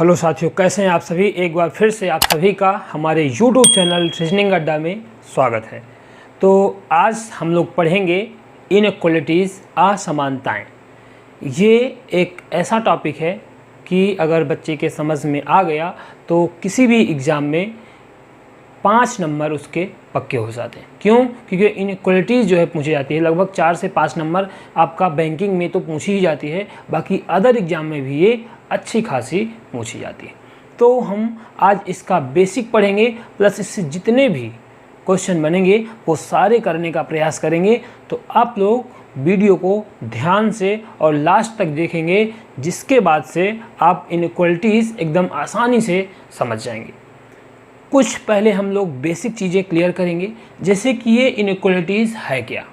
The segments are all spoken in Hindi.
हेलो साथियों, कैसे हैं आप सभी। एक बार फिर से आप सभी का हमारे YouTube चैनल रीजनिंग अड्डा में स्वागत है। तो आज हम लोग पढ़ेंगे इनइक्वालिटीज़, असमानताएं। ये एक ऐसा टॉपिक है कि अगर बच्चे के समझ में आ गया तो किसी भी एग्ज़ाम में 5 नंबर उसके पक्के हो जाते हैं। क्यों? क्योंकि इनइक्वालिटीज़ जो है पूछी जाती है, लगभग 4 से 5 नंबर आपका बैंकिंग में तो पूछी ही जाती है, बाकी अदर एग्ज़ाम में भी ये अच्छी खासी पूछी जाती है। तो हम आज इसका बेसिक पढ़ेंगे, प्लस इससे जितने भी क्वेश्चन बनेंगे वो सारे करने का प्रयास करेंगे। तो आप लोग वीडियो को ध्यान से और लास्ट तक देखेंगे, जिसके बाद से आप इनइक्वालिटीज़ एकदम आसानी से समझ जाएंगे। कुछ पहले हम लोग बेसिक चीज़ें क्लियर करेंगे, जैसे कि ये इनइक्वालिटीज़ है क्या,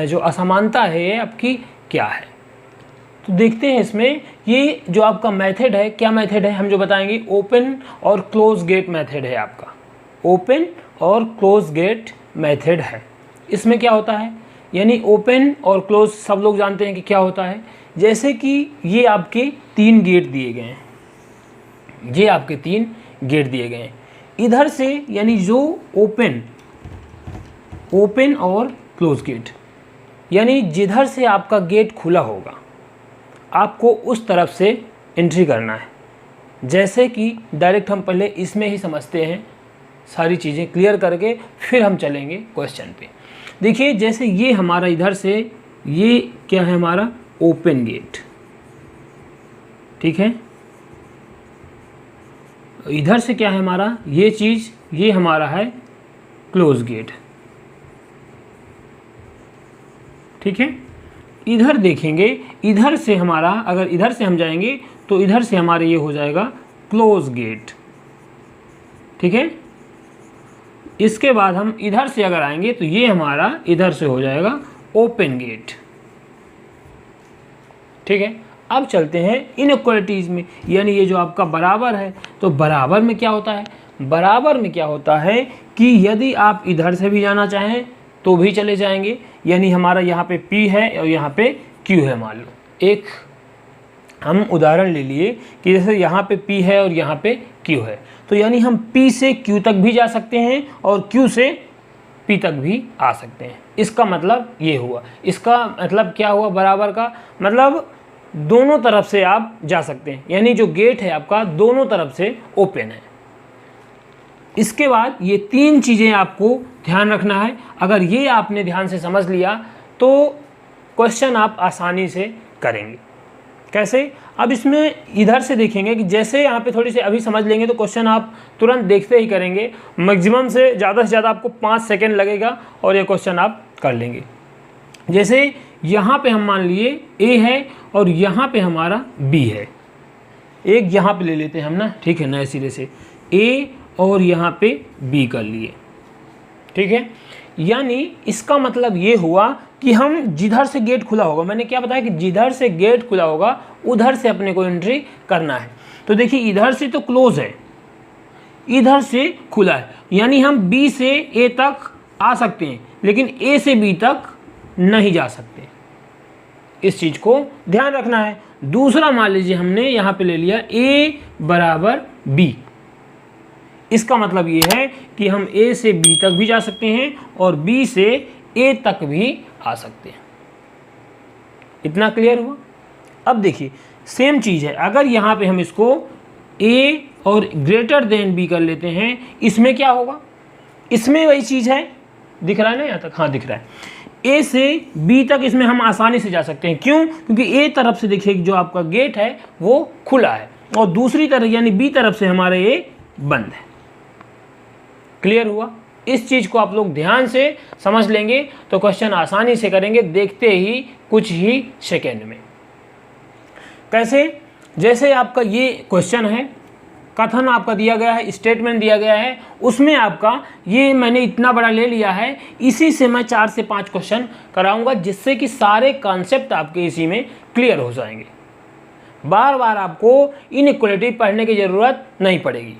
जो असमानता है ये आपकी क्या है। तो देखते हैं इसमें ये जो आपका मेथड है, क्या मेथड है हम जो बताएंगे, ओपन और क्लोज गेट मेथड है आपका। ओपन और क्लोज गेट मेथड है। इसमें क्या होता है, यानी ओपन और क्लोज सब लोग जानते हैं कि क्या होता है। जैसे कि ये आपके 3 गेट दिए गए हैं, ये आपके 3 गेट दिए गए हैं। इधर से यानी जो ओपन और क्लोज गेट, यानी जिधर से आपका गेट खुला होगा आपको उस तरफ से एंट्री करना है। जैसे कि डायरेक्ट हम पहले इसमें ही समझते हैं, सारी चीज़ें क्लियर करके फिर हम चलेंगे क्वेश्चन पे। देखिए, जैसे ये हमारा इधर से, ये क्या है हमारा ओपन गेट, ठीक है। इधर से क्या है हमारा, ये चीज़, ये हमारा है क्लोज गेट, ठीक है। इधर देखेंगे, इधर से हमारा, अगर इधर से हम जाएंगे तो इधर से हमारे ये हो जाएगा क्लोज गेट, ठीक है। इसके बाद हम इधर से अगर आएंगे तो ये हमारा इधर से हो जाएगा ओपन गेट, ठीक है। अब चलते हैं इनइक्वालिटीज़ में, यानी ये जो आपका बराबर है, तो बराबर में क्या होता है, बराबर में क्या होता है कि यदि आप इधर से भी जाना चाहें तो भी चले जाएंगे। यानी हमारा यहाँ पे P है और यहाँ पे Q है। मान लो एक हम उदाहरण ले लिए कि जैसे यहाँ पे P है और यहाँ पे Q है, तो यानी हम P से Q तक भी जा सकते हैं और Q से P तक भी आ सकते हैं। इसका मतलब ये हुआ, इसका मतलब क्या हुआ, बराबर का मतलब दोनों तरफ से आप जा सकते हैं, यानी जो गेट है आपका दोनों तरफ से ओपन है। इसके बाद ये 3 चीज़ें आपको ध्यान रखना है। अगर ये आपने ध्यान से समझ लिया तो क्वेश्चन आप आसानी से करेंगे। कैसे? अब इसमें इधर से देखेंगे कि जैसे यहाँ पे थोड़ी सी अभी समझ लेंगे तो क्वेश्चन आप तुरंत देखते ही करेंगे। मैक्सिमम से ज़्यादा आपको 5 सेकेंड लगेगा और ये क्वेश्चन आप कर लेंगे। जैसे यहाँ पे हम मान लिए A है और यहाँ पे हमारा B है। एक यहाँ पे ले लेते हैं हम ना, ठीक है, नए सिरे से A और यहाँ पे B कर लिए, ठीक है। यानी इसका मतलब ये हुआ कि हम जिधर से गेट खुला होगा, मैंने क्या बताया कि जिधर से गेट खुला होगा उधर से अपने को एंट्री करना है। तो देखिए, इधर से तो क्लोज है, इधर से खुला है, यानी हम B से A तक आ सकते हैं लेकिन A से B तक नहीं जा सकते। इस चीज़ को ध्यान रखना है। दूसरा मान लीजिए हमने यहाँ पे ले लिया A बराबर B, इसका मतलब ये है कि हम A से B तक भी जा सकते हैं और B से A तक भी आ सकते हैं। इतना क्लियर हुआ? अब देखिए सेम चीज़ है, अगर यहाँ पे हम इसको A और ग्रेटर देन B कर लेते हैं, इसमें क्या होगा, इसमें वही चीज़ है, दिख रहा है ना यहाँ तक, हाँ दिख रहा है। A से B तक इसमें हम आसानी से जा सकते हैं। क्यों? क्योंकि A तरफ से देखिए जो आपका गेट है वो खुला है और दूसरी तरफ यानी B तरफ से हमारे A बंद है। क्लियर हुआ? इस चीज़ को आप लोग ध्यान से समझ लेंगे तो क्वेश्चन आसानी से करेंगे, देखते ही कुछ ही सेकेंड में। कैसे? जैसे आपका ये क्वेश्चन है, कथन आपका दिया गया है, स्टेटमेंट दिया गया है, उसमें आपका ये मैंने इतना बड़ा ले लिया है, इसी से मैं 4 से 5 क्वेश्चन कराऊंगा, जिससे कि सारे कॉन्सेप्ट आपके इसी में क्लियर हो जाएंगे। बार बार आपको इनइक्वालिटी पढ़ने की ज़रूरत नहीं पड़ेगी।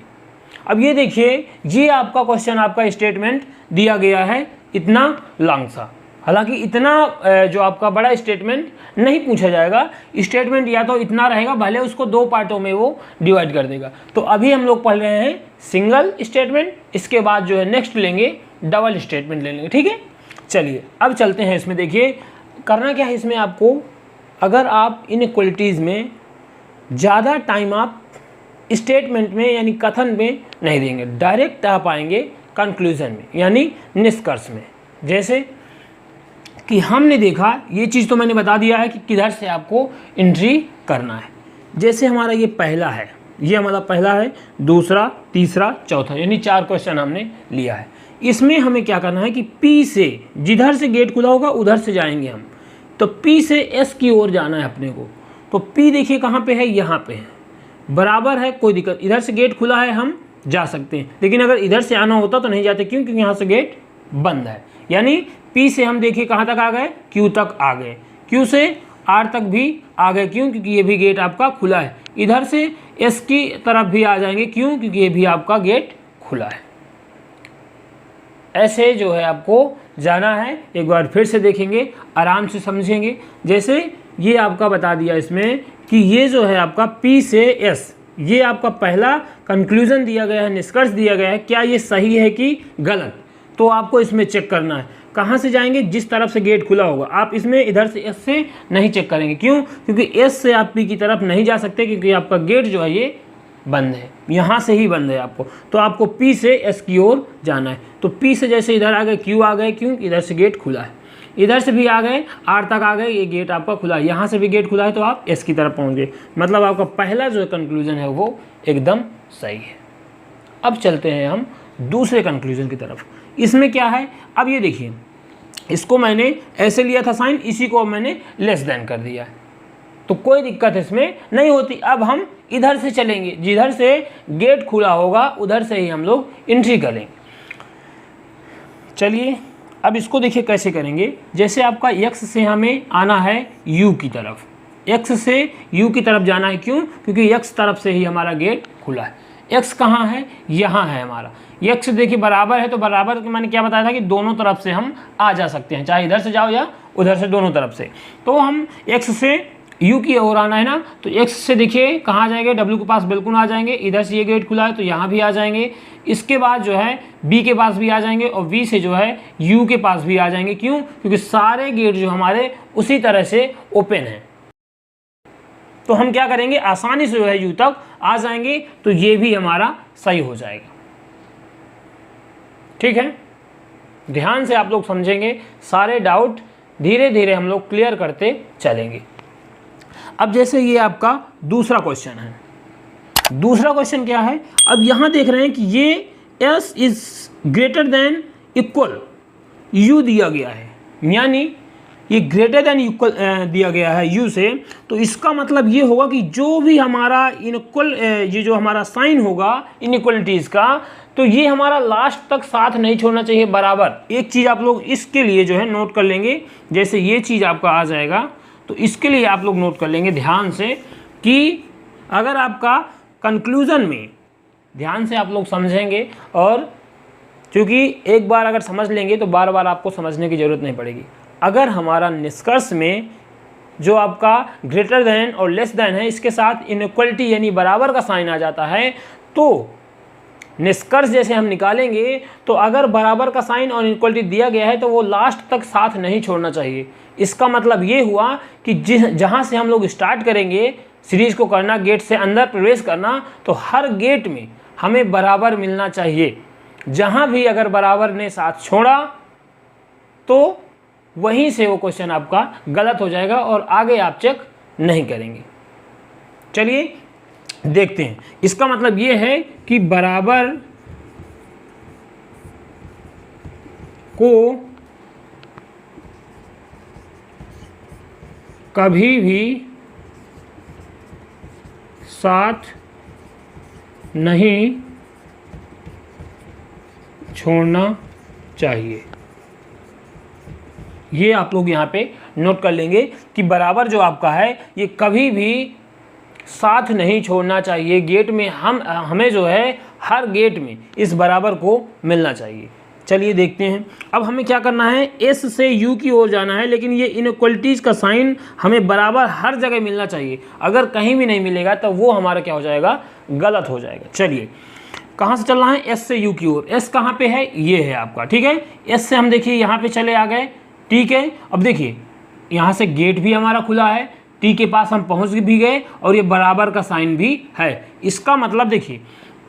अब ये देखिए, ये आपका क्वेश्चन, आपका स्टेटमेंट दिया गया है इतना लॉन्ग सा, हालांकि इतना जो आपका बड़ा स्टेटमेंट नहीं पूछा जाएगा, स्टेटमेंट या तो इतना रहेगा, भले उसको 2 पार्टों में वो डिवाइड कर देगा। तो अभी हम लोग पढ़ रहे हैं सिंगल स्टेटमेंट, इसके बाद जो है नेक्स्ट लेंगे डबल स्टेटमेंट ले लेंगे, ठीक है। चलिए अब चलते हैं इसमें। देखिए करना क्या है इसमें आपको, अगर आप इनइक्वालिटीज़ में ज़्यादा टाइम आप स्टेटमेंट में यानी कथन में नहीं देंगे, डायरेक्ट आप आएंगे कंक्लूजन में यानी निष्कर्ष में। जैसे कि हमने देखा, ये चीज़ तो मैंने बता दिया है कि किधर से आपको एंट्री करना है। जैसे हमारा ये पहला है, ये हमारा पहला है, दूसरा, तीसरा, चौथा, यानी 4 क्वेश्चन हमने लिया है। इसमें हमें क्या करना है कि P से, जिधर से गेट खुला होगा उधर से जाएंगे हम, तो P से S की ओर जाना है अपने को। तो P देखिए कहाँ पे है, यहाँ पे है, बराबर है, कोई दिक्कत, इधर से गेट खुला है हम जा सकते हैं, लेकिन अगर इधर से आना होता तो नहीं जाते, क्यों? क्योंकि यहाँ से गेट बंद है। यानी P से हम देखिए कहाँ तक आ गए, Q तक आ गए, Q से R तक भी आ गए, क्यों? क्योंकि ये भी गेट आपका खुला है। इधर से S की तरफ भी आ जाएंगे, क्यों? क्योंकि ये भी आपका गेट खुला है। ऐसे जो है आपको जाना है, एक बार फिर से देखेंगे, आराम से समझेंगे। जैसे ये आपका बता दिया इसमें कि ये जो है आपका P से S, ये आपका पहला कंक्लूजन दिया गया है, निष्कर्ष दिया गया है, क्या ये सही है कि गलत? तो आपको इसमें चेक करना है। कहाँ से जाएंगे? जिस तरफ से गेट खुला होगा। आप इसमें इधर से S से नहीं चेक करेंगे, क्यों? क्योंकि S से आप P की तरफ नहीं जा सकते, क्योंकि आपका गेट जो है ये बंद है, यहाँ से ही बंद है आपको। तो आपको P से S की ओर जाना है। तो P से जैसे इधर आ गए, Q आ गए, क्यों? इधर से गेट खुला है। इधर से भी आ गए, R तक आ गए, ये गेट आपका खुला है। यहाँ से भी गेट खुला है, तो आप S की तरफ पहुँच गए। मतलब आपका पहला जो कंक्लूजन है वो एकदम सही है। अब चलते हैं हम दूसरे कंक्लूजन की तरफ। इसमें क्या है, अब ये देखिए, इसको मैंने ऐसे लिया था साइन, इसी को मैंने लेस देन कर दिया है, तो कोई दिक्कत इसमें नहीं होती। अब हम इधर से चलेंगे, जिधर से गेट खुला होगा उधर से ही हम लोग एंट्री करेंगे। चलिए अब इसको देखिए कैसे करेंगे। जैसे आपका X से हमें आना है U की तरफ, X से U की तरफ जाना है, क्यों? क्योंकि X तरफ से ही हमारा गेट खुला है। X कहाँ है? यहाँ है हमारा। X देखिए बराबर है, तो बराबर के मैंने क्या बताया था कि दोनों तरफ से हम आ जा सकते हैं, चाहे इधर से जाओ या उधर से, दोनों तरफ से। तो हम X से U की ओर आना है ना, तो X से देखिए कहाँ जाएंगे, W के पास बिल्कुल आ जाएंगे। इधर से ये गेट खुला है तो यहाँ भी आ जाएंगे। इसके बाद जो है B के पास भी आ जाएंगे, और B से जो है U के पास भी आ जाएंगे, क्यों? क्योंकि सारे गेट जो हमारे उसी तरह से ओपन हैं। तो हम क्या करेंगे, आसानी से जो है U तक आ जाएंगे, तो ये भी हमारा सही हो जाएगा। ठीक है, ध्यान से आप लोग समझेंगे, सारे डाउट धीरे धीरे हम लोग क्लियर करते चलेंगे। अब जैसे ये आपका दूसरा क्वेश्चन है, दूसरा क्वेश्चन क्या है, अब यहाँ देख रहे हैं कि ये S is greater than equal U दिया गया है, यानी ये ग्रेटर देन इक्वल दिया गया है U से। तो इसका मतलब ये होगा कि जो भी हमारा इनइक्वल, ये जो हमारा साइन होगा इनइक्वलिटीज़ का, तो ये हमारा लास्ट तक साथ नहीं छोड़ना चाहिए, बराबर। एक चीज़ आप लोग इसके लिए जो है नोट कर लेंगे, जैसे ये चीज़ आपका आ जाएगा, तो इसके लिए आप लोग नोट कर लेंगे ध्यान से कि अगर आपका कंक्लूज़न में ध्यान से आप लोग समझेंगे, और क्योंकि एक बार अगर समझ लेंगे तो बार बार आपको समझने की ज़रूरत नहीं पड़ेगी। अगर हमारा निष्कर्ष में जो आपका ग्रेटर देन और लेस देन है, इसके साथ इनइक्वलिटी यानी बराबर का साइन आ जाता है, तो निष्कर्ष जैसे हम निकालेंगे, तो अगर बराबर का साइन और इक्वलिटी दिया गया है तो वो लास्ट तक साथ नहीं छोड़ना चाहिए। इसका मतलब ये हुआ कि जहाँ से हम लोग स्टार्ट करेंगे सीरीज को करना, गेट से अंदर प्रवेश करना, तो हर गेट में हमें बराबर मिलना चाहिए। जहाँ भी अगर बराबर ने साथ छोड़ा तो वहीं से वो क्वेश्चन आपका गलत हो जाएगा और आगे आप चेक नहीं करेंगे। चलिए देखते हैं, इसका मतलब ये है कि बराबर को कभी भी साथ नहीं छोड़ना चाहिए। ये आप लोग यहाँ पे नोट कर लेंगे कि बराबर जो आपका है ये कभी भी साथ नहीं छोड़ना चाहिए। गेट में हमें जो है हर गेट में इस बराबर को मिलना चाहिए, चलिए देखते हैं। अब हमें क्या करना है, एस से यू की ओर जाना है, लेकिन ये इनइक्वलिटीज़ का साइन हमें बराबर हर जगह मिलना चाहिए। अगर कहीं भी नहीं मिलेगा तो वो हमारा क्या हो जाएगा, गलत हो जाएगा। चलिए कहाँ से चलना है, एस से यू की ओर। एस कहाँ पे है, ये है आपका, ठीक है। एस से हम देखिए यहाँ पे चले आ गए, ठीक है। अब देखिए यहाँ से गेट भी हमारा खुला है, टी के पास हम पहुँच भी गए और ये बराबर का साइन भी है। इसका मतलब देखिए,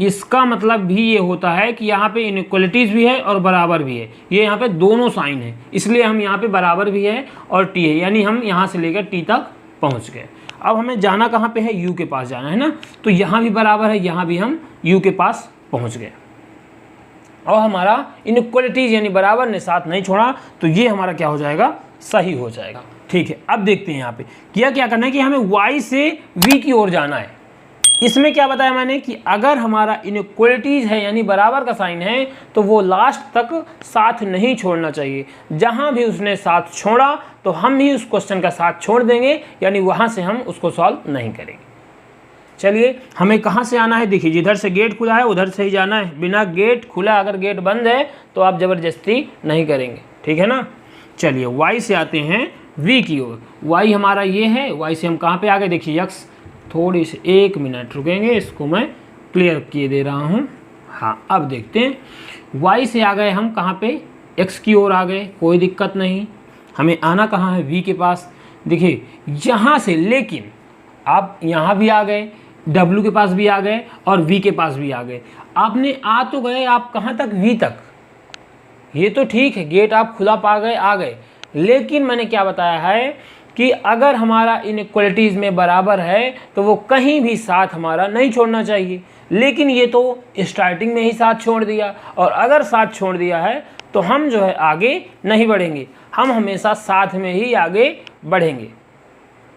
इसका मतलब भी ये होता है कि यहाँ पे इनइक्वलिटीज़ भी है और बराबर भी है। ये यहाँ पे दोनों साइन है, इसलिए हम यहाँ पे बराबर भी है और टी है, यानी हम यहाँ से लेकर टी तक पहुँच गए। अब हमें जाना कहाँ पे है, यू के पास जाना है ना, तो यहाँ भी बराबर है, यहाँ भी हम यू के पास पहुँच गए और हमारा इनइक्वलिटीज़ यानी बराबर ने साथ नहीं छोड़ा, तो ये हमारा क्या हो जाएगा, सही हो जाएगा। ठीक है, अब देखते हैं यहाँ पे क्या करना है कि हमें y से v की ओर जाना है। इसमें क्या बताया मैंने कि अगर हमारा इनइक्वलिटीज़ है यानी बराबर का साइन है तो वो लास्ट तक साथ नहीं छोड़ना चाहिए। जहाँ भी उसने साथ छोड़ा तो हम भी उस क्वेश्चन का साथ छोड़ देंगे, यानी वहाँ से हम उसको सॉल्व नहीं करेंगे। चलिए हमें कहाँ से आना है, देखिए जिधर से गेट खुला है उधर से ही जाना है। बिना गेट खुला अगर गेट बंद है तो आप ज़बरदस्ती नहीं करेंगे, ठीक है ना। चलिए y से आते हैं v की ओर। y हमारा ये है, y से हम कहाँ पे आ गए, देखिए x, थोड़ी सी 1 मिनट रुकेंगे, इसको मैं क्लियर किए दे रहा हूँ। हाँ अब देखते हैं, y से आ गए हम कहाँ पे, x की ओर आ गए, कोई दिक्कत नहीं। हमें आना कहाँ है, v के पास। देखिए यहाँ से, लेकिन आप यहाँ भी आ गए, w के पास भी आ गए और v के पास भी आ गए। आपने आ तो गए, आप कहाँ तक, v तक। ये तो ठीक है, गेट आप खुला पा गए, आ गए, लेकिन मैंने क्या बताया है कि अगर हमारा इनइक्वलिटीज़ में बराबर है तो वो कहीं भी साथ हमारा नहीं छोड़ना चाहिए। लेकिन ये तो स्टार्टिंग में ही साथ छोड़ दिया, और अगर साथ छोड़ दिया है तो हम जो है आगे नहीं बढ़ेंगे, हम हमेशा साथ में ही आगे बढ़ेंगे।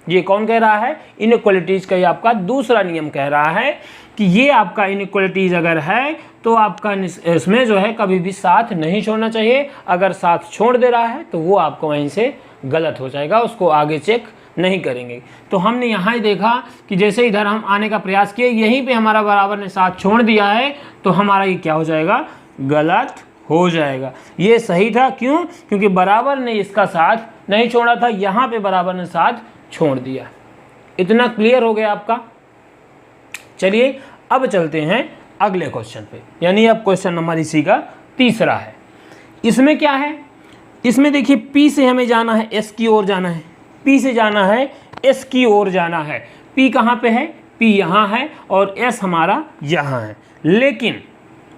ये कौन कह रहा है, इनइक्वलिटीज़ का ये आपका दूसरा नियम कह रहा है कि ये आपका इनइक्वलिटीज़ अगर है तो आपका इसमें जो है कभी भी साथ नहीं छोड़ना चाहिए। अगर साथ छोड़ दे रहा है तो वो आपको वहीं से गलत हो जाएगा, उसको आगे चेक नहीं करेंगे। तो हमने यहाँ ही देखा कि जैसे इधर हम आने का प्रयास किए, यहीं पे हमारा बराबर ने साथ छोड़ दिया है तो हमारा ये क्या हो जाएगा, गलत हो जाएगा। ये सही था, क्यों, क्योंकि बराबर ने इसका साथ नहीं छोड़ा था, यहाँ पे बराबर ने साथ छोड़ दिया। इतना क्लियर हो गया आपका। चलिए अब चलते हैं अगले क्वेश्चन पे, यानी अब क्वेश्चन नंबर इसी का तीसरा है। इसमें क्या है, इसमें देखिए P से हमें जाना है, S की ओर जाना है। P से जाना है, S की ओर जाना है। P कहाँ पे है, P यहाँ है और S हमारा यहाँ है। लेकिन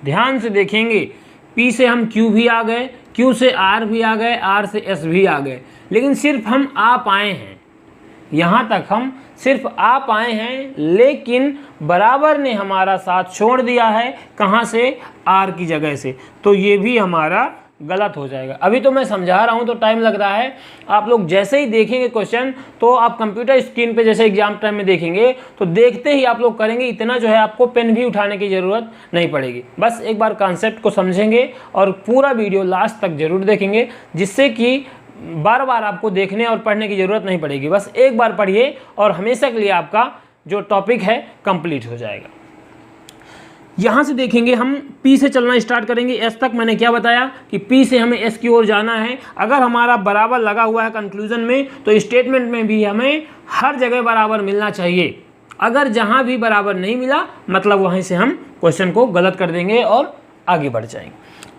ध्यान से देखेंगे, P से हम Q भी आ गए, Q से R भी आ गए, R से S भी आ गए, लेकिन सिर्फ हम आ पाए हैं, यहाँ तक हम सिर्फ आ पाए हैं, लेकिन बराबर ने हमारा साथ छोड़ दिया है, कहाँ से, R की जगह से, तो ये भी हमारा गलत हो जाएगा। अभी तो मैं समझा रहा हूँ तो टाइम लग रहा है, आप लोग जैसे ही देखेंगे क्वेश्चन तो आप कंप्यूटर स्क्रीन पे जैसे एग्जाम टाइम में देखेंगे तो देखते ही आप लोग करेंगे, इतना जो है आपको पेन भी उठाने की ज़रूरत नहीं पड़ेगी। बस एक बार कॉन्सेप्ट को समझेंगे और पूरा वीडियो लास्ट तक जरूर देखेंगे, जिससे कि बार बार आपको देखने और पढ़ने की ज़रूरत नहीं पड़ेगी। बस एक बार पढ़िए और हमेशा के लिए आपका जो टॉपिक है कंप्लीट हो जाएगा। यहाँ से देखेंगे, हम P से चलना स्टार्ट करेंगे S तक। मैंने क्या बताया कि P से हमें S की ओर जाना है। अगर हमारा बराबर लगा हुआ है कंक्लूजन में तो स्टेटमेंट में भी हमें हर जगह बराबर मिलना चाहिए। अगर जहाँ भी बराबर नहीं मिला मतलब वहीं से हम क्वेश्चन को गलत कर देंगे और आगे बढ़ जाएंगे।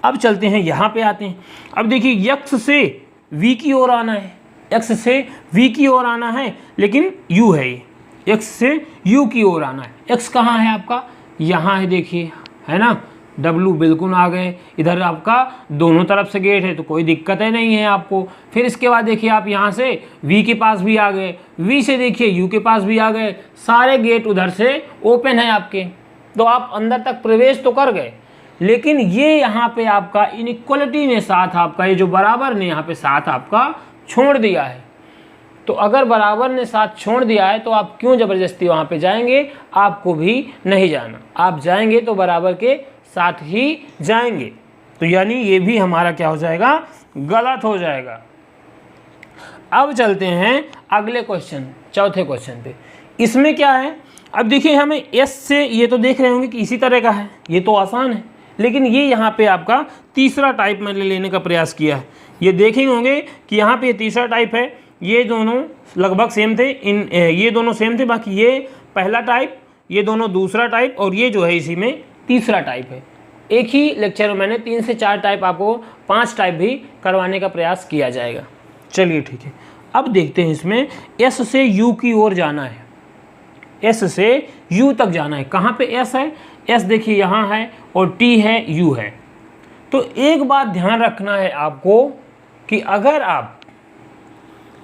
अब चलते हैं, यहाँ पे आते हैं। अब देखिए X से V की ओर आना है, X से V की ओर आना है, लेकिन U है ये, X से U की ओर आना है। X कहाँ है आपका, यहाँ है, देखिए है ना। W बिल्कुल आ गए, इधर आपका दोनों तरफ से गेट है तो कोई दिक्कत है नहीं है आपको। फिर इसके बाद देखिए आप यहाँ से V के पास भी आ गए, V से देखिए U के पास भी आ गए, सारे गेट उधर से ओपन है आपके, तो आप अंदर तक प्रवेश तो कर गए। लेकिन ये यहाँ पे आपका इनइक्वलिटी ने साथ आपका, ये जो बराबर ने यहाँ पे साथ आपका छोड़ दिया है। तो अगर बराबर ने साथ छोड़ दिया है तो आप क्यों ज़बरदस्ती वहाँ पे जाएंगे, आपको भी नहीं जाना। आप जाएंगे तो बराबर के साथ ही जाएंगे, तो यानी ये भी हमारा क्या हो जाएगा, गलत हो जाएगा। अब चलते हैं अगले क्वेश्चन, चौथे क्वेश्चन पे। इसमें क्या है, अब देखिए हमें S से, ये तो देख रहे होंगे कि इसी तरह का है, ये तो आसान है। लेकिन ये यहाँ पे आपका तीसरा टाइप मैंने लेने का प्रयास किया है। ये देखेंगे होंगे कि यहाँ पे तीसरा टाइप है, ये दोनों लगभग सेम थे, ये दोनों सेम थे, बाकी ये पहला टाइप, ये दोनों दूसरा टाइप, और ये जो है इसी में तीसरा टाइप है। एक ही लेक्चर में मैंने 3 से 4 टाइप, आपको 5 टाइप भी करवाने का प्रयास किया जाएगा। चलिए ठीक है, अब देखते हैं इसमें S से U की ओर जाना है, S से U तक जाना है। कहाँ पे S है? S देखिए यहाँ है, और T है, U है। तो एक बात ध्यान रखना है आपको कि अगर आप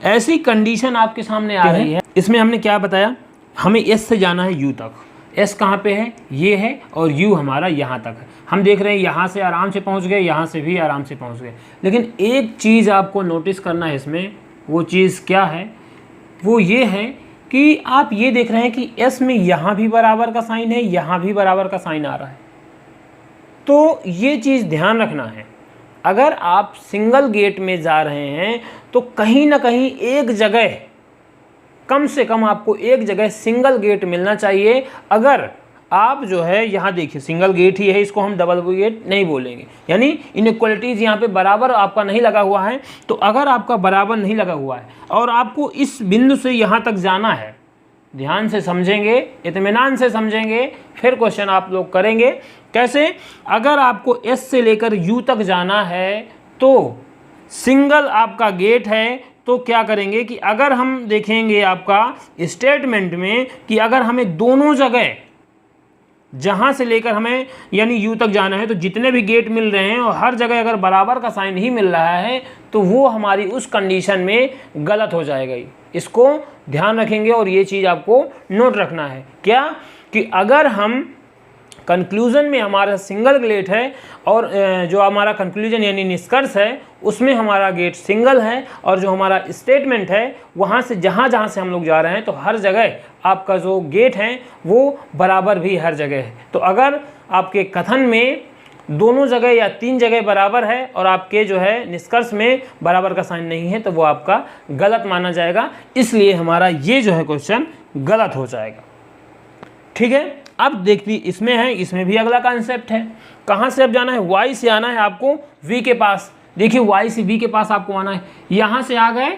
ऐसी कंडीशन आपके सामने आ रही है, इसमें हमने क्या बताया, हमें S से जाना है U तक। S कहाँ पे है? ये है, और U हमारा यहाँ तक है। हम देख रहे हैं यहाँ से आराम से पहुँच गए, यहाँ से भी आराम से पहुँच गए। लेकिन एक चीज़ आपको नोटिस करना है इसमें, वो चीज़ क्या है? वो ये है कि आप ये देख रहे हैं कि S में यहाँ भी बराबर का साइन है, यहाँ भी बराबर का साइन आ रहा है। तो ये चीज़ ध्यान रखना है, अगर आप सिंगल गेट में जा रहे हैं तो कहीं ना कहीं एक जगह, कम से कम आपको एक जगह सिंगल गेट मिलना चाहिए। अगर आप जो है यहाँ देखिए सिंगल गेट ही है, इसको हम डबल गेट नहीं बोलेंगे, यानी इनइक्वालिटीज़ यहाँ पे बराबर आपका नहीं लगा हुआ है। तो अगर आपका बराबर नहीं लगा हुआ है और आपको इस बिंदु से यहाँ तक जाना है, ध्यान से समझेंगे, इत्मीनान से समझेंगे, फिर क्वेश्चन आप लोग करेंगे। कैसे? अगर आपको S से लेकर U तक जाना है तो सिंगल आपका गेट है, तो क्या करेंगे कि अगर हम देखेंगे आपका स्टेटमेंट में कि अगर हमें दोनों जगह, जहाँ से लेकर हमें यानी U तक जाना है, तो जितने भी गेट मिल रहे हैं और हर जगह अगर बराबर का साइन ही मिल रहा है तो वो हमारी उस कंडीशन में गलत हो जाएगा। इसको ध्यान रखेंगे और ये चीज़ आपको नोट रखना है, क्या कि अगर हम कंक्लूज़न में हमारा सिंगल गेट है और जो हमारा कंक्लूजन यानी निष्कर्ष है उसमें हमारा गेट सिंगल है, और जो हमारा स्टेटमेंट है वहाँ से जहाँ जहाँ से हम लोग जा रहे हैं तो हर जगह आपका जो गेट है वो बराबर भी हर जगह है। तो अगर आपके कथन में दोनों जगह या 3 जगह बराबर है और आपके जो है निष्कर्ष में बराबर का साइन नहीं है तो वो आपका गलत माना जाएगा, इसलिए हमारा ये जो है क्वेश्चन गलत हो जाएगा। ठीक है, अब देखिए इसमें है, इसमें भी अगला कॉन्सेप्ट है। कहाँ से अब जाना है? Y से आना है आपको V के पास। देखिए Y से V के पास आपको आना है, यहाँ से आ गए,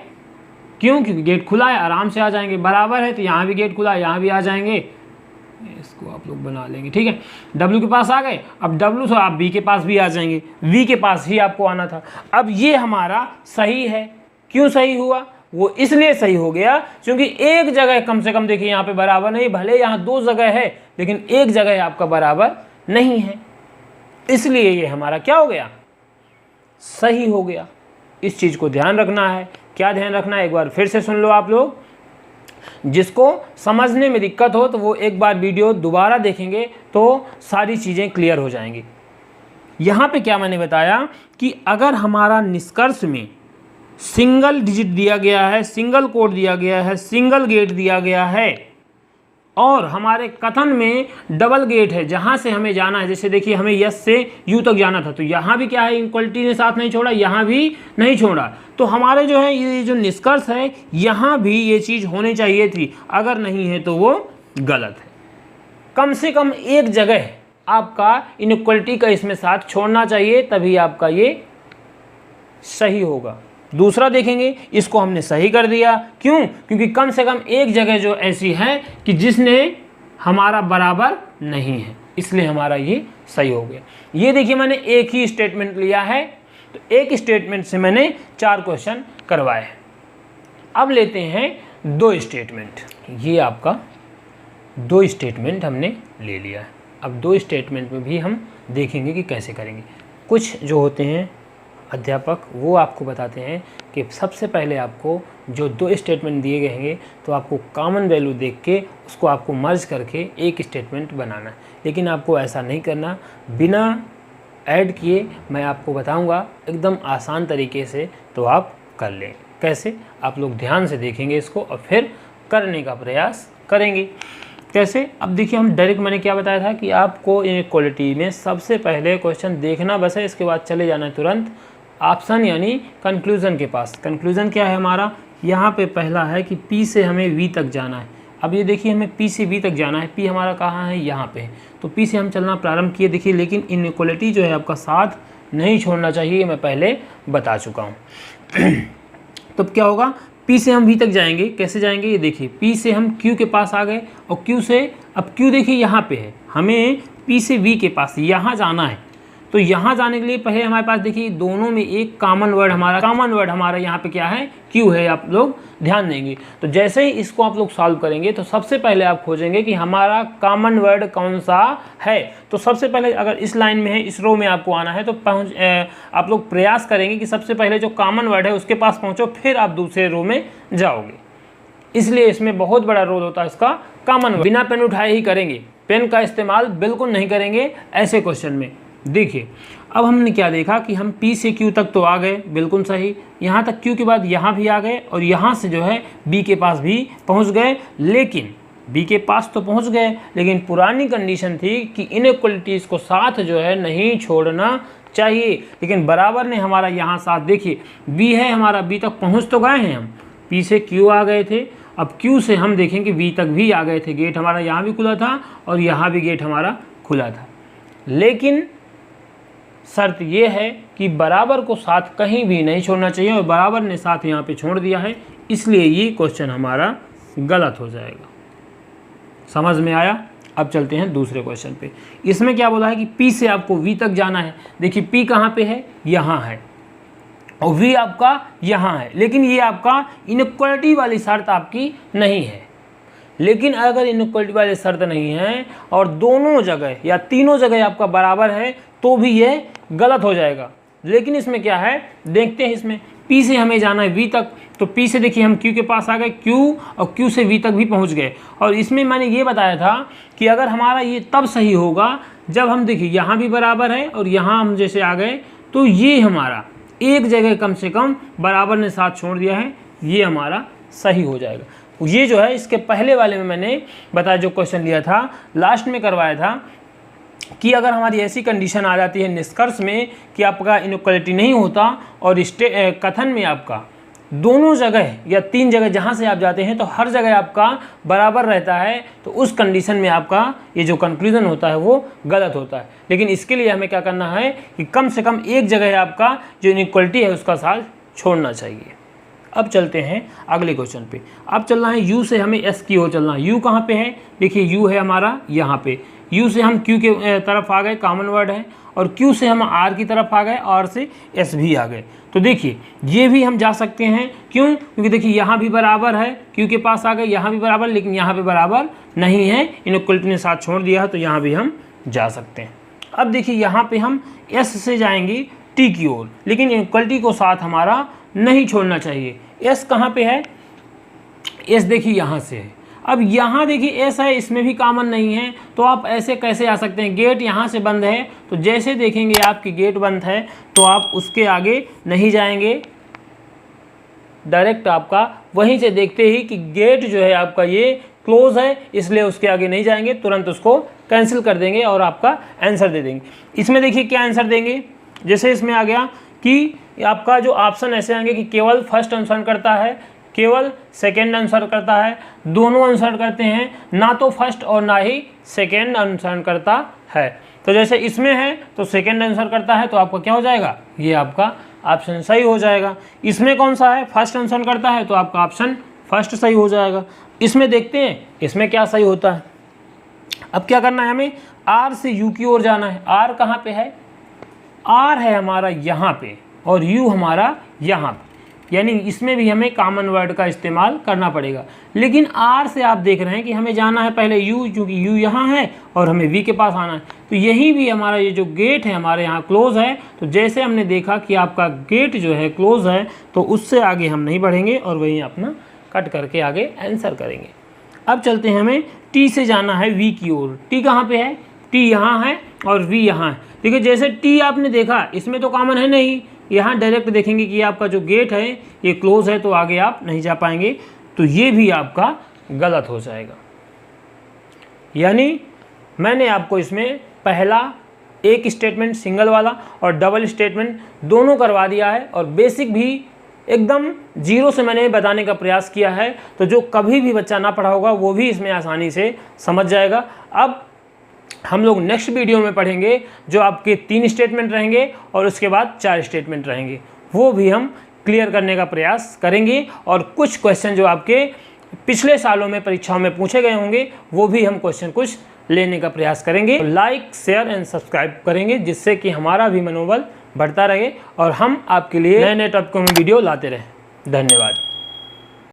क्यों? क्योंकि गेट खुला है, आराम से आ जाएंगे। बराबर है तो यहाँ भी गेट खुला है, यहाँ भी आ जाएंगे। इसको आप लोग बना लेंगे, ठीक है। W के पास आ गए, अब W से आप V के पास भी आ जाएंगे, V के पास ही आपको आना था। अब ये हमारा सही है। क्यों सही हुआ? वो इसलिए सही हो गया क्योंकि एक जगह कम से कम देखिए यहाँ पे बराबर नहीं, भले यहाँ 2 जगह है लेकिन एक जगह आपका बराबर नहीं है, इसलिए ये हमारा क्या हो गया? सही हो गया। इस चीज़ को ध्यान रखना है। क्या ध्यान रखना है? एक बार फिर से सुन लो आप लोग। जिसको समझने में दिक्कत हो तो वो एक बार वीडियो दोबारा देखेंगे तो सारी चीज़ें क्लियर हो जाएंगी। यहाँ पे क्या मैंने बताया कि अगर हमारा निष्कर्ष में सिंगल डिजिट दिया गया है, सिंगल कोड दिया गया है, सिंगल गेट दिया गया है और हमारे कथन में डबल गेट है जहाँ से हमें जाना है, जैसे देखिए हमें S से U तक जाना था तो यहाँ भी क्या है? इक्वलिटी ने साथ नहीं छोड़ा, यहाँ भी नहीं छोड़ा। तो हमारे जो है ये जो निष्कर्ष है यहाँ भी ये चीज़ होनी चाहिए थी, अगर नहीं है तो वो गलत है। कम से कम एक जगह आपका इनइक्वलिटी का इसमें साथ छोड़ना चाहिए, तभी आपका ये सही होगा। दूसरा देखेंगे, इसको हमने सही कर दिया। क्यों? क्योंकि कम से कम एक जगह जो ऐसी है कि जिसने हमारा बराबर नहीं है, इसलिए हमारा ये सही हो गया। ये देखिए मैंने एक ही स्टेटमेंट लिया है, तो एक स्टेटमेंट से मैंने 4 क्वेश्चन करवाए हैं। अब लेते हैं 2 स्टेटमेंट। ये आपका 2 स्टेटमेंट हमने ले लिया है। अब 2 स्टेटमेंट में भी हम देखेंगे कि कैसे करेंगे। कुछ जो होते हैं अध्यापक वो आपको बताते हैं कि सबसे पहले आपको जो 2 स्टेटमेंट दिए गए हैं तो आपको कॉमन वैल्यू देख के उसको आपको मर्ज करके एक स्टेटमेंट बनाना है। लेकिन आपको ऐसा नहीं करना, बिना ऐड किए मैं आपको बताऊंगा एकदम आसान तरीके से, तो आप कर लें। कैसे? आप लोग ध्यान से देखेंगे इसको और फिर करने का प्रयास करेंगे। कैसे? अब देखिए हम डायरेक्ट, मैंने क्या बताया था कि आपको इनइक्वालिटी में सबसे पहले क्वेश्चन देखना बस है, इसके बाद चले जाना है तुरंत ऑप्शन यानी कंक्लूज़न के पास। कंक्लूज़न क्या है हमारा? यहाँ पे पहला है कि P से हमें V तक जाना है। अब ये देखिए हमें P से V तक जाना है, P हमारा कहाँ है, यहाँ पे है। तो P से हम चलना प्रारंभ किए, देखिए लेकिन इनइक्वालिटी जो है आपका साथ नहीं छोड़ना चाहिए, मैं पहले बता चुका हूँ। तो क्या होगा, P से हम V तक जाएंगे, कैसे जाएंगे ये देखिए, P से हम Q के पास आ गए और Q से, अब Q देखिए यहाँ पे है, हमें P से V के पास यहाँ जाना है। तो यहाँ जाने के लिए पहले हमारे पास देखिए दोनों में एक कॉमन वर्ड हमारा यहाँ पे क्या है, Q है, आप लोग ध्यान देंगे। तो जैसे ही इसको आप लोग सॉल्व करेंगे तो सबसे पहले आप खोजेंगे कि हमारा कॉमन वर्ड कौन सा है। तो सबसे पहले अगर इस लाइन में है, इस रो में आपको आना है, तो आप लोग प्रयास करेंगे कि सबसे पहले जो कॉमन वर्ड है उसके पास पहुँचो, फिर आप दूसरे रो में जाओगे। इसलिए इसमें बहुत बड़ा रोल होता है इसका कॉमन वर्ड। बिना पेन उठाए ही करेंगे, पेन का इस्तेमाल बिल्कुल नहीं करेंगे ऐसे क्वेश्चन में। देखिए अब हमने क्या देखा कि हम P से Q तक तो आ गए, बिल्कुल सही, यहाँ तक Q के बाद यहाँ भी आ गए और यहाँ से जो है B के पास भी पहुँच गए। लेकिन B के पास तो पहुँच गए, लेकिन पुरानी कंडीशन थी कि इनइक्वलिटीज़ को साथ जो है नहीं छोड़ना चाहिए। लेकिन बराबर ने हमारा यहाँ साथ, देखिए B है हमारा, B तक पहुँच तो गए हैं हम, P से Q आ गए थे, अब Q से हम देखेंगे V तक भी आ गए थे, गेट हमारा यहाँ भी खुला था और यहाँ भी गेट हमारा खुला था। लेकिन शर्त ये है कि बराबर को साथ कहीं भी नहीं छोड़ना चाहिए और बराबर ने साथ यहाँ पे छोड़ दिया है, इसलिए ये क्वेश्चन हमारा गलत हो जाएगा। समझ में आया? अब चलते हैं दूसरे क्वेश्चन पे। इसमें क्या बोला है कि P से आपको V तक जाना है। देखिए P कहाँ पे है, यहाँ है, और V आपका यहाँ है, लेकिन ये आपका इनइक्वालिटी वाली शर्त आपकी नहीं है। लेकिन अगर इनइक्वालिटी वाली शर्त नहीं है और दोनों जगह या तीनों जगह आपका बराबर है तो भी ये गलत हो जाएगा। लेकिन इसमें क्या है, देखते हैं। इसमें P से हमें जाना है V तक, तो P से देखिए हम Q के पास आ गए, Q और Q से V तक भी पहुंच गए। और इसमें मैंने ये बताया था कि अगर हमारा ये तब सही होगा जब हम देखिए यहाँ भी बराबर है और यहाँ हम जैसे आ गए, तो ये हमारा एक जगह कम से कम बराबर ने साथ छोड़ दिया है, ये हमारा सही हो जाएगा। ये जो है इसके पहले वाले में मैंने बताया, जो क्वेश्चन लिया था लास्ट में करवाया था, कि अगर हमारी ऐसी कंडीशन आ जाती है निष्कर्ष में कि आपका इनइक्वालिटी नहीं होता और कथन में आपका दोनों जगह या तीन जगह जहाँ से आप जाते हैं तो हर जगह आपका बराबर रहता है, तो उस कंडीशन में आपका ये जो कंक्लूजन होता है वो गलत होता है। लेकिन इसके लिए हमें क्या करना है कि कम से कम एक जगह आपका जो इनइक्वालिटी है उसका साथ छोड़ना चाहिए। अब चलते हैं अगले क्वेश्चन पे। अब चलना है U से हमें S की ओर चलना है। U कहाँ पे है, देखिए U है हमारा यहाँ पे। U से हम Q के तरफ आ गए, कॉमन वर्ड है, और Q से हम R की तरफ आ गए, R से S भी आ गए। तो देखिए ये भी हम जा सकते हैं, क्यों, क्योंकि देखिए यहाँ भी बराबर है, Q के पास आ गए, यहाँ भी बराबर, लेकिन यहाँ पे बराबर नहीं है, इनइक्वालिटी ने साथ छोड़ दिया है, तो यहाँ भी हम जा सकते हैं। अब देखिए यहाँ पे हम S से जाएंगे T की ओर, लेकिन इनइक्वालिटी को साथ हमारा नहीं छोड़ना चाहिए। S कहाँ पे है, S देखिए यहाँ से है। अब यहाँ देखिए S है, इसमें भी कॉमन नहीं है, तो आप ऐसे कैसे आ सकते हैं, गेट यहाँ से बंद है, तो जैसे देखेंगे आपकी गेट बंद है तो आप उसके आगे नहीं जाएंगे, डायरेक्ट आपका वहीं से देखते ही कि गेट जो है आपका ये क्लोज है, इसलिए उसके आगे नहीं जाएंगे, तुरंत उसको कैंसिल कर देंगे और आपका आंसर दे देंगे। इसमें देखिए क्या आंसर देंगे, जैसे इसमें आ गया कि आपका जो ऑप्शन ऐसे आएंगे कि केवल फर्स्ट आंसर करता है, केवल सेकंड आंसर करता है, दोनों आंसर करते हैं, ना तो फर्स्ट और ना ही सेकंड आंसर करता है। तो जैसे इसमें है तो सेकंड आंसर करता है, तो आपका क्या हो जाएगा, ये आपका ऑप्शन सही हो जाएगा। इसमें कौन सा है, फर्स्ट आंसर करता है, तो आपका ऑप्शन फर्स्ट सही हो जाएगा। इसमें देखते हैं इसमें क्या सही होता है। अब क्या करना है, हमें R से U की ओर जाना है। R कहाँ पे है, R है हमारा यहाँ पे और U हमारा यहाँ पे, यानी इसमें भी हमें कॉमन वर्ड का इस्तेमाल करना पड़ेगा। लेकिन R से आप देख रहे हैं कि हमें जाना है पहले U, क्योंकि U यहाँ है और हमें V के पास आना है, तो यही भी हमारा ये जो गेट है हमारे यहाँ क्लोज है। तो जैसे हमने देखा कि आपका गेट जो है क्लोज है, तो उससे आगे हम नहीं बढ़ेंगे और वहीं अपना कट करके आगे आंसर करेंगे। अब चलते हैं, हमें T से जाना है V की ओर। T कहाँ पे है, T यहाँ है और V यहाँ है। देखिए जैसे T आपने देखा, इसमें तो कॉमन है नहीं, यहाँ डायरेक्ट देखेंगे कि आपका जो गेट है ये क्लोज है, तो आगे आप नहीं जा पाएंगे, तो ये भी आपका गलत हो जाएगा। यानी मैंने आपको इसमें पहला एक स्टेटमेंट सिंगल वाला और डबल स्टेटमेंट दोनों करवा दिया है, और बेसिक भी एकदम जीरो से मैंने बताने का प्रयास किया है, तो जो कभी भी बच्चा ना पढ़ा होगा वो भी इसमें आसानी से समझ जाएगा। अब हम लोग नेक्स्ट वीडियो में पढ़ेंगे जो आपके 3 स्टेटमेंट रहेंगे और उसके बाद 4 स्टेटमेंट रहेंगे, वो भी हम क्लियर करने का प्रयास करेंगे। और कुछ क्वेश्चन जो आपके पिछले सालों में परीक्षाओं में पूछे गए होंगे वो भी हम क्वेश्चन कुछ लेने का प्रयास करेंगे। लाइक, शेयर एंड सब्सक्राइब करेंगे जिससे कि हमारा भी मनोबल बढ़ता रहे और हम आपके लिए नए नए टॉपिकों में वीडियो लाते रहें। धन्यवाद।